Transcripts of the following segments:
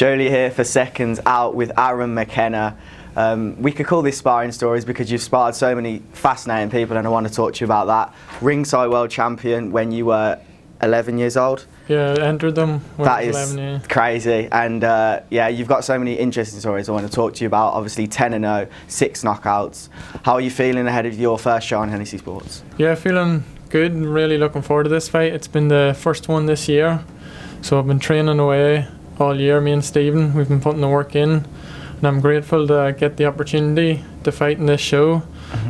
Jolie here for Seconds Out with Aaron McKenna. We could call this sparring stories because you've sparred so many fascinating people, and I want to talk to you about that. Ringside world champion when you were 11 years old. Yeah, I entered them when that I was is 11, yeah. Crazy, and yeah, you've got so many interesting stories I want to talk to you about. Obviously 10-0, 6 knockouts. How are you feeling ahead of your first show on Hennessy Sports? Yeah, feeling good and really looking forward to this fight. It's been the first one this year, so I've been training away all year. Me and Stephen, we've been putting the work in, and I'm grateful to get the opportunity to fight in this show.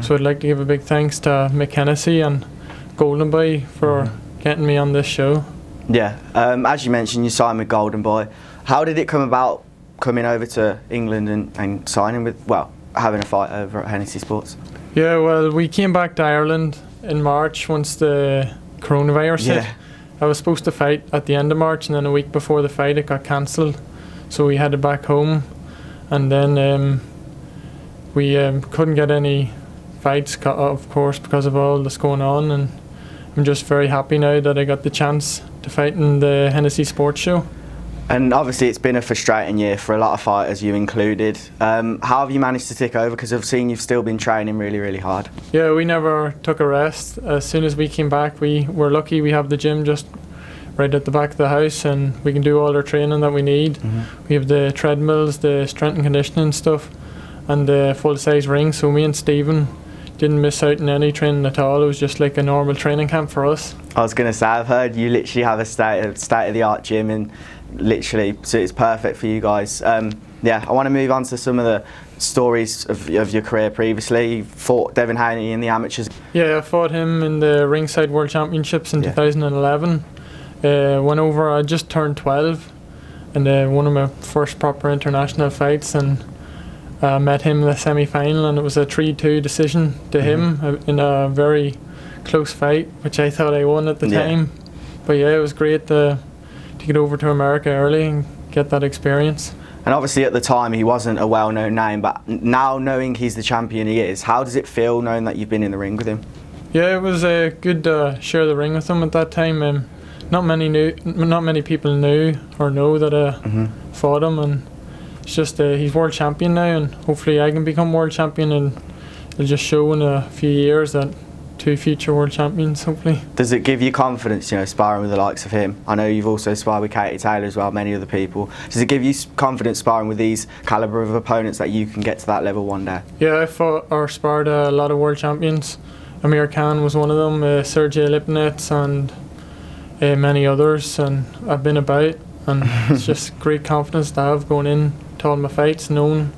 So I'd like to give a big thanks to Mick Hennessy and Golden Boy for getting me on this show. Yeah, as you mentioned, you signed with Golden Boy. How did it come about coming over to England and signing with, well, having a fight over at Hennessy Sports? Yeah, well, we came back to Ireland in March once the coronavirus hit. I was supposed to fight at the end of March, and then a week before the fight it got cancelled, so we headed back home, and then we couldn't get any fights, of course, because of all this going on, and I'm just very happy now that I got the chance to fight in the Hennessy Sports Show. And obviously it's been a frustrating year for a lot of fighters, you included. How have you managed to tick over? Because I've seen you've still been training really, really hard. Yeah, we never took a rest. As soon as we came back, we were lucky we have the gym just right at the back of the house, and we can do all our training that we need. We have the treadmills, the strength and conditioning stuff, and the full-size ring, so me and Stephen didn't miss out on any training at all. It was just like a normal training camp for us. I was going to say, I've heard you literally have a state-of-the-art gym, and literally, so it's perfect for you guys. Yeah, I want to move on to some of the stories of your career previously. You fought Devin Haney in the amateurs. Yeah, I fought him in the Ringside World Championships in 2011. Went over, I just turned 12, and one of my first proper international fights, and met him in the semi-final, and it was a 3-2 decision to him in a very close fight, which I thought I won at the time. But yeah, it was great to get over to America early and get that experience. And obviously at the time he wasn't a well-known name, but now knowing he's the champion he is, how does it feel knowing that you've been in the ring with him? Yeah, it was good to share the ring with him at that time. Not many people knew or know that I fought him, and it's just he's world champion now, and hopefully I can become world champion, and it'll just show in a few years that 2 future world champions, hopefully. Does it give you confidence, sparring with the likes of him? I know you've also sparred with Katie Taylor as well, many other people. Does it give you confidence sparring with these calibre of opponents that you can get to that level one day? Yeah, I fought or sparred a lot of world champions. Amir Khan was one of them, Sergey Lipnitz, and many others, and I've been about, and it's just great confidence to have going in to all my fights, knowing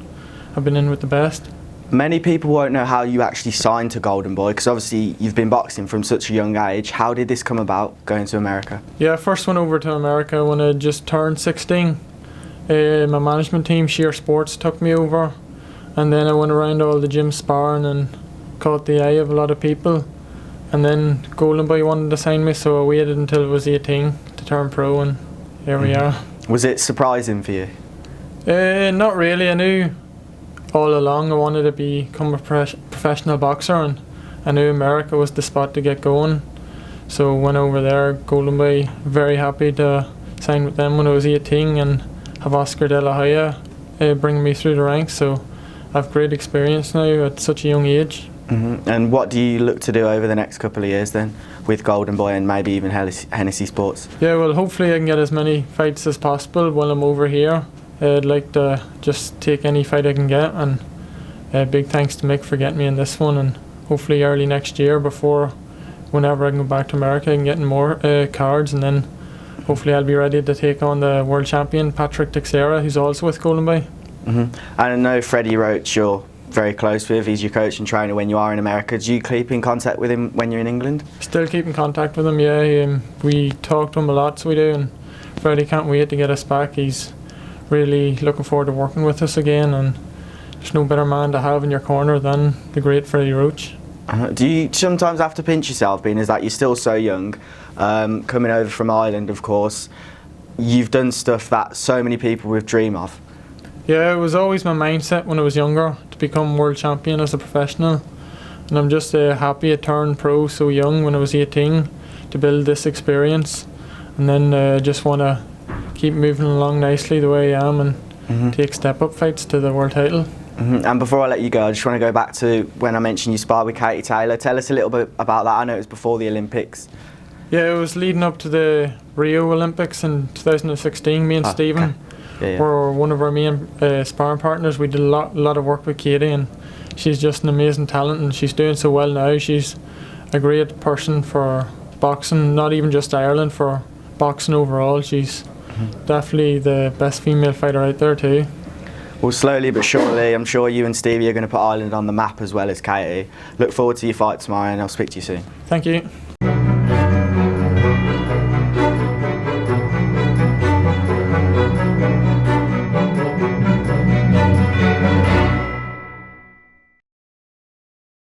I've been in with the best. Many people won't know how you actually signed to Golden Boy, because obviously you've been boxing from such a young age. How did this come about, going to America? Yeah, I first went over to America when I just turned 16. My management team, Sheer Sports, took me over, and then I went around all the gyms sparring and caught the eye of a lot of people. And then Golden Boy wanted to sign me, so I waited until I was 18 to turn pro, and here we are. Was it surprising for you? Not really. I knew all along I wanted to become a professional boxer, and I knew America was the spot to get going. So went over there, Golden Boy, very happy to sign with them when I was 18, and have Oscar De La Hoya bring me through the ranks. So I have great experience now at such a young age. And what do you look to do over the next couple of years then with Golden Boy and maybe even Hennessy Sports? Yeah, well, hopefully I can get as many fights as possible while I'm over here. I'd like to just take any fight I can get, and big thanks to Mick for getting me in this one, and hopefully early next year, before whenever I can go back to America and getting more cards, and then hopefully I'll be ready to take on the world champion Patrick Teixeira, who's also with Golden Boy. And I know Freddie Roach you're very close with, he's your coach and trainer when you are in America. Do you keep in contact with him when you're in England? Still keep in contact with him, yeah. We talk to him a lot, so we do, and Freddie can't wait to get us back. He's really looking forward to working with us again, and there's no better man to have in your corner than the great Freddie Roach. Do you sometimes have to pinch yourself, being as that you're still so young, coming over from Ireland, of course? You've done stuff that so many people would dream of. Yeah, it was always my mindset when I was younger to become world champion as a professional, and I'm just happy I turned pro so young when I was 18 to build this experience, and then just want to keep moving along nicely the way I am and take step-up fights to the world title. And before I let you go, I just want to go back to when I mentioned you sparred with Katie Taylor. Tell us a little bit about that. I know it was before the Olympics. Yeah, it was leading up to the Rio Olympics in 2016. Me and Stephen were one of our main sparring partners. We did a lot of work with Katie, and she's just an amazing talent, and she's doing so well now. She's a great person for boxing, not even just Ireland, for boxing overall. She's definitely the best female fighter out there too. Well, slowly but surely, I'm sure you and Stevie are going to put Ireland on the map as well as Katie. Look forward to your fight tomorrow, and I'll speak to you soon. Thank you.